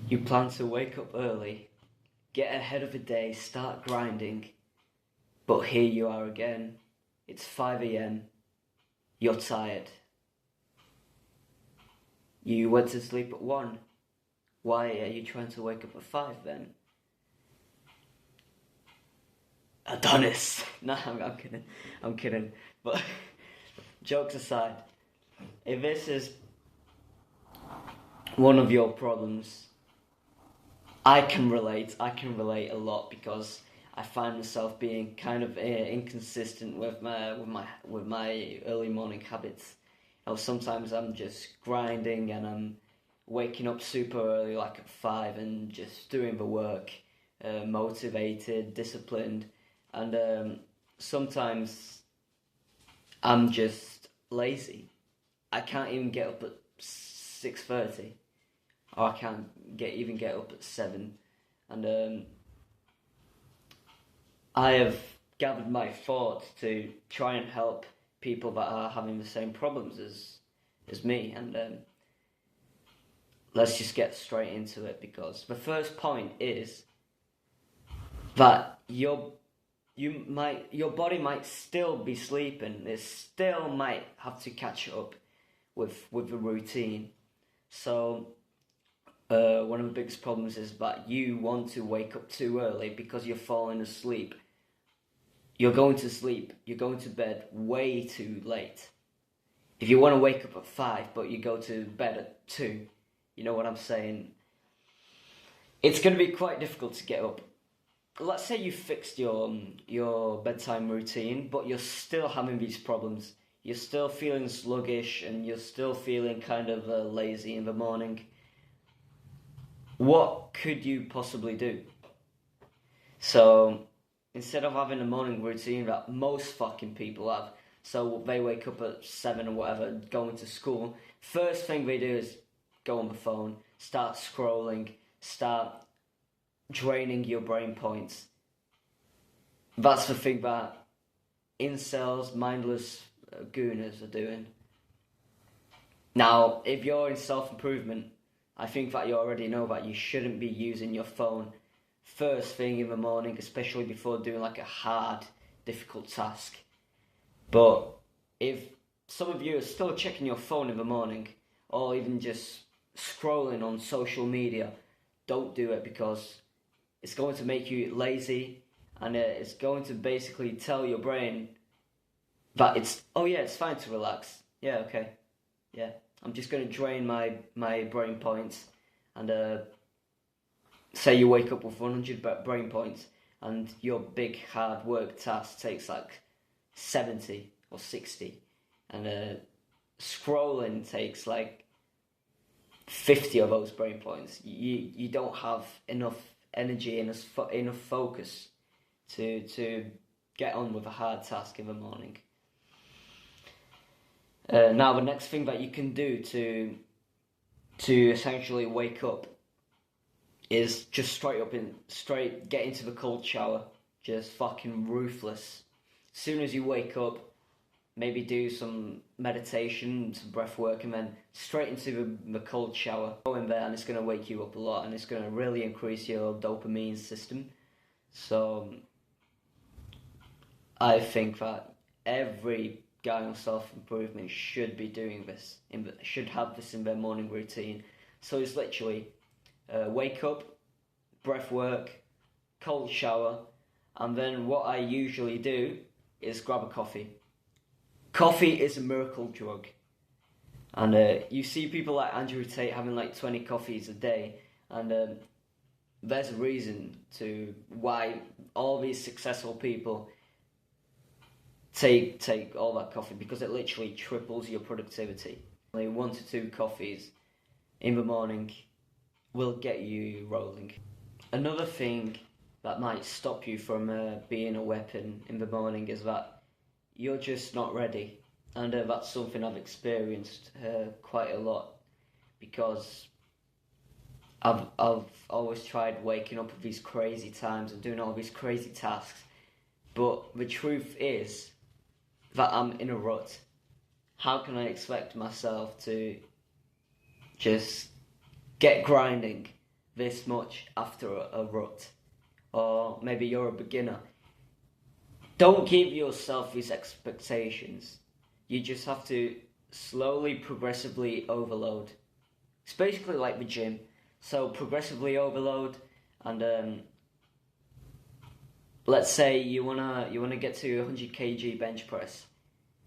You plan to wake up early, get ahead of the day, start grinding, but here you are again. It's 5 a.m. You're tired. You went to sleep at 1. Why are you trying to wake up at 5 then? Adonis! No, I'm kidding. I'm kidding. But jokes aside, if this is one of your problems, I can relate. I can relate a lot because I find myself being kind of inconsistent with my early morning habits. Sometimes I'm just grinding and I'm waking up super early, like at 5, and just doing the work, motivated, disciplined, and sometimes I'm just lazy. I can't even get up at 6:30, or I can't even get up at 7, and I have gathered my thoughts to try and help people that are having the same problems as me, and let's just get straight into it, because the first point is that your body might still be sleeping. It still might have to catch up with the routine. So one of the biggest problems is that you want to wake up too early because you're falling asleep. You're going to sleep, you're going to bed way too late. If you want to wake up at 5 but you go to bed at 2, you know what I'm saying? It's going to be quite difficult to get up. Let's say you fixed your bedtime routine, but you're still having these problems. You're still feeling sluggish and you're still feeling kind of lazy in the morning. What could you possibly do? So instead of having a morning routine that most fucking people have, so they wake up at 7 or whatever, going to school, first thing they do is go on the phone, start scrolling, start draining your brain points. That's the thing that incels, mindless gooners are doing. Now, if you're in self-improvement, I think that you already know that you shouldn't be using your phone first thing in the morning, especially before doing like a hard, difficult task. But if some of you are still checking your phone in the morning, or even just scrolling on social media, don't do it, because it's going to make you lazy, and it's going to basically tell your brain that it's fine to relax. Yeah, okay. Yeah, I'm just going to drain my brain points, and say you wake up with 100 brain points and your big hard work task takes like 70 or 60, and scrolling takes like 50 of those brain points. You don't have enough energy and enough focus to get on with a hard task in the morning. Now the next thing that you can do to essentially wake up is just straight get into the cold shower. Just fucking ruthless. As soon as you wake up, maybe do some meditation, some breath work, and then straight into the cold shower. Go in there, and it's going to wake you up a lot, and it's going to really increase your dopamine system. So I think that every guy on self-improvement should be doing this, should have this in their morning routine. So it's literally wake up, breath work, cold shower, and then what I usually do is grab a coffee. Coffee is a miracle drug. And you see people like Andrew Tate having like 20 coffees a day, and there's a reason to why all these successful people take all that coffee, because it literally triples your productivity. Like 1 to 2 coffees in the morning will get you rolling. Another thing that might stop you from being a weapon in the morning is that you're just not ready. And that's something I've experienced quite a lot, because I've always tried waking up at these crazy times and doing all these crazy tasks, but the truth is that I'm in a rut. How can I expect myself to just get grinding this much after a rut, or maybe you're a beginner. Don't give yourself these expectations. You just have to slowly, progressively overload. It's basically like the gym. So progressively overload, and let's say you wanna get to 100 kg bench press.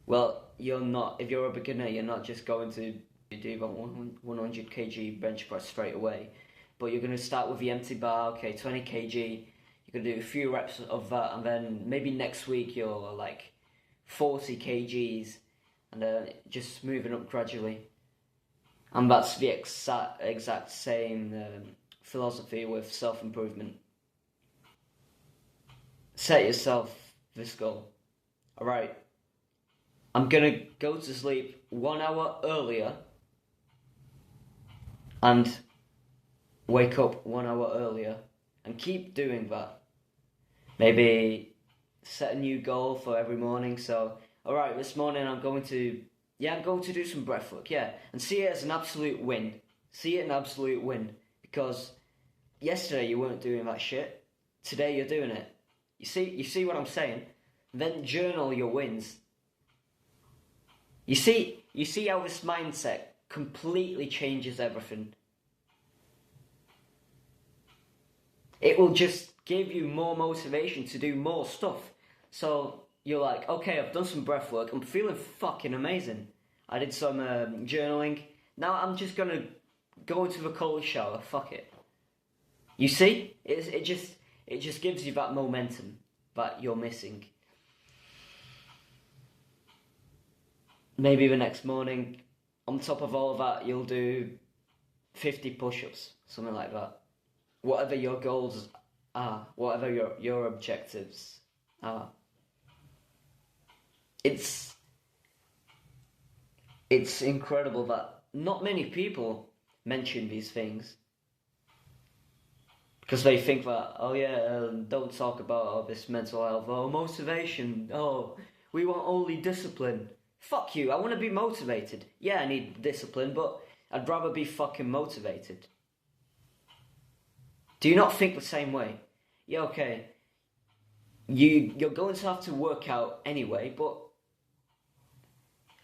Well, you're not. If you're a beginner, you're not just going to do that 100 kg bench press straight away. But you're going to start with the empty bar. Okay, 20 kg. You're going to do a few reps of that, and then maybe next week you're like 40 kgs, and just moving up gradually. And that's the exact same philosophy with self-improvement. Set yourself this goal. Alright, I'm gonna go to sleep 1 hour earlier and wake up 1 hour earlier, and keep doing that. Maybe set a new goal for every morning. So, alright, this morning I'm going to do some breathwork, and see it as an absolute win. See it an absolute win, because yesterday you weren't doing that shit. Today you're doing it. You see what I'm saying? Then journal your wins. You see how this mindset completely changes everything. It will just give you more motivation to do more stuff. So you're like, okay, I've done some breath work. I'm feeling fucking amazing. I did some journaling. Now I'm just gonna go into the cold shower. Fuck it. You see, it just gives you that momentum that you're missing. Maybe the next morning, on top of all of that, you'll do 50 push-ups, something like that. Whatever your goals are, whatever your objectives are. It's incredible that not many people mention these things, because they think that, don't talk about all this mental health, motivation, we want only discipline. Fuck you, I want to be motivated. Yeah, I need discipline, but I'd rather be fucking motivated. Do you not think the same way? Yeah, okay. You're going to have to work out anyway, but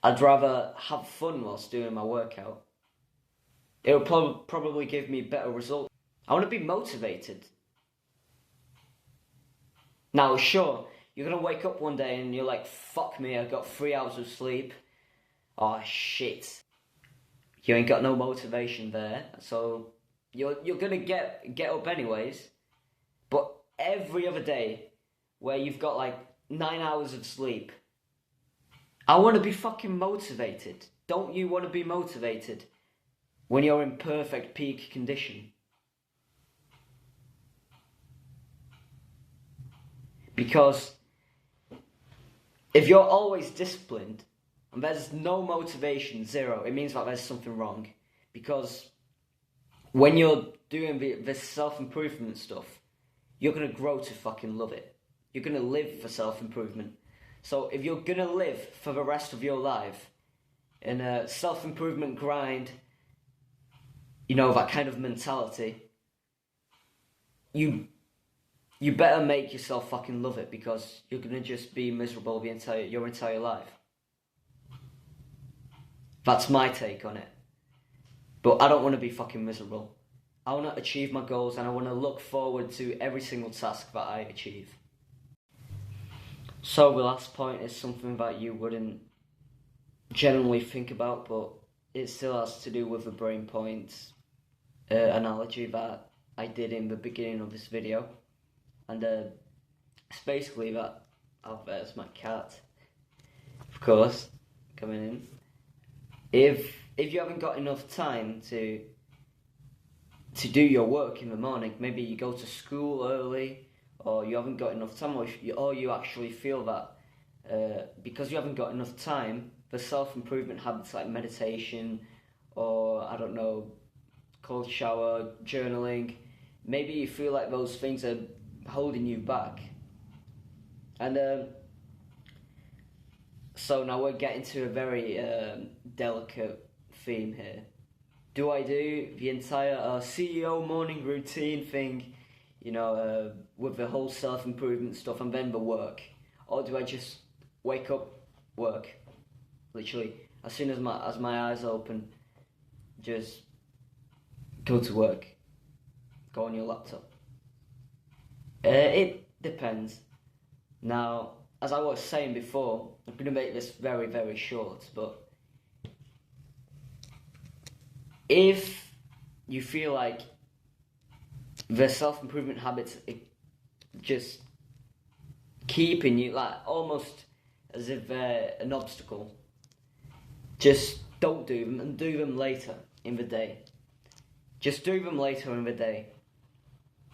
I'd rather have fun whilst doing my workout. It'll probably give me better results. I want to be motivated. Now, sure, you're going to wake up one day and you're like, fuck me, I got 3 hours of sleep. Oh, shit. You ain't got no motivation there, so you're going to get up anyways. But every other day where you've got like 9 hours of sleep, I want to be fucking motivated. Don't you want to be motivated when you're in perfect peak condition? Because if you're always disciplined and there's no motivation, zero, it means that there's something wrong. Because when you're doing this self-improvement stuff, you're going to grow to fucking love it. You're going to live for self-improvement. So if you're going to live for the rest of your life in a self-improvement grind, that kind of mentality, you better make yourself fucking love it, because you're going to just be miserable your entire life. That's my take on it. But I don't want to be fucking miserable. I want to achieve my goals, and I want to look forward to every single task that I achieve. So the last point is something that you wouldn't generally think about, but it still has to do with the brain points analogy that I did in the beginning of this video. And it's basically that, there's my cat, of course, coming in. If you haven't got enough time to do your work in the morning, maybe you go to school early, or you haven't got enough time, or you actually feel that because you haven't got enough time, the self-improvement habits like meditation, or I don't know, cold shower, journaling, maybe you feel like those things are holding you back. And so now we're getting to a very delicate theme here. Do I do the entire CEO morning routine thing, with the whole self-improvement stuff and then the work? Or do I just wake up, work, literally, as soon as my eyes open, just go to work, go on your laptop? It depends. Now, as I was saying before, I'm going to make this very, very short, but if you feel like the self-improvement habits just keeping you, like, almost as if they're an obstacle, just don't do them and do them later in the day. Just do them later in the day.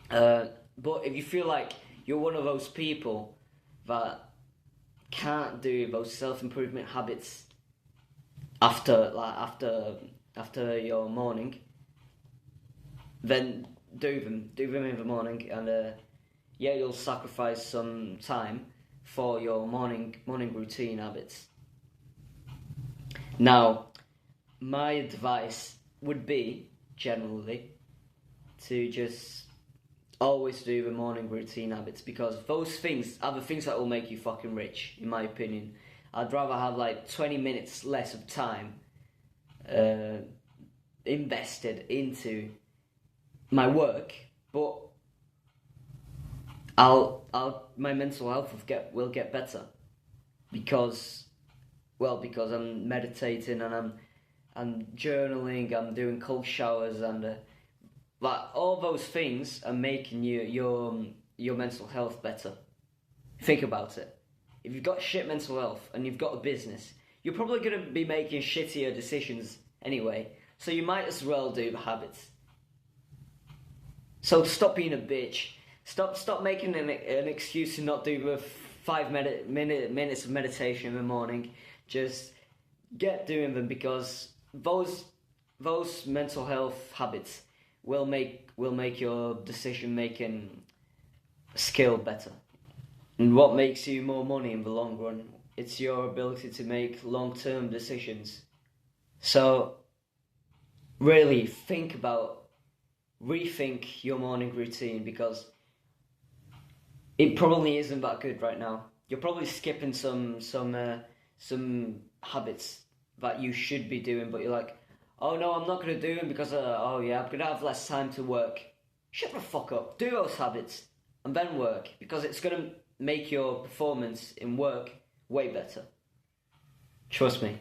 But if you feel like you're one of those people that can't do those self-improvement habits after your morning, then do them in the morning, and you'll sacrifice some time for your morning routine habits. Now, my advice would be generally to just always do the morning routine habits, because those things are the things that will make you fucking rich, in my opinion. I'd rather have like 20 minutes less of time invested into my work, but my mental health will get better because I'm meditating and I'm journaling, I'm doing cold showers, and like all those things are making your mental health better. Think about it. If you've got shit mental health and you've got a business, you're probably going to be making shittier decisions anyway, so you might as well do the habits. So stop being a bitch. Stop making an excuse to not do the 5 minutes of meditation in the morning. Just get doing them, because those mental health habits will make your decision making skill better. And what makes you more money in the long run? It's your ability to make long-term decisions. So really rethink your morning routine, because it probably isn't that good right now. You're probably skipping some habits that you should be doing, but you're like, oh no, I'm not going to do them because I'm going to have less time to work. Shut the fuck up. Do those habits and then work, because it's going to make your performance in work way better. Trust me.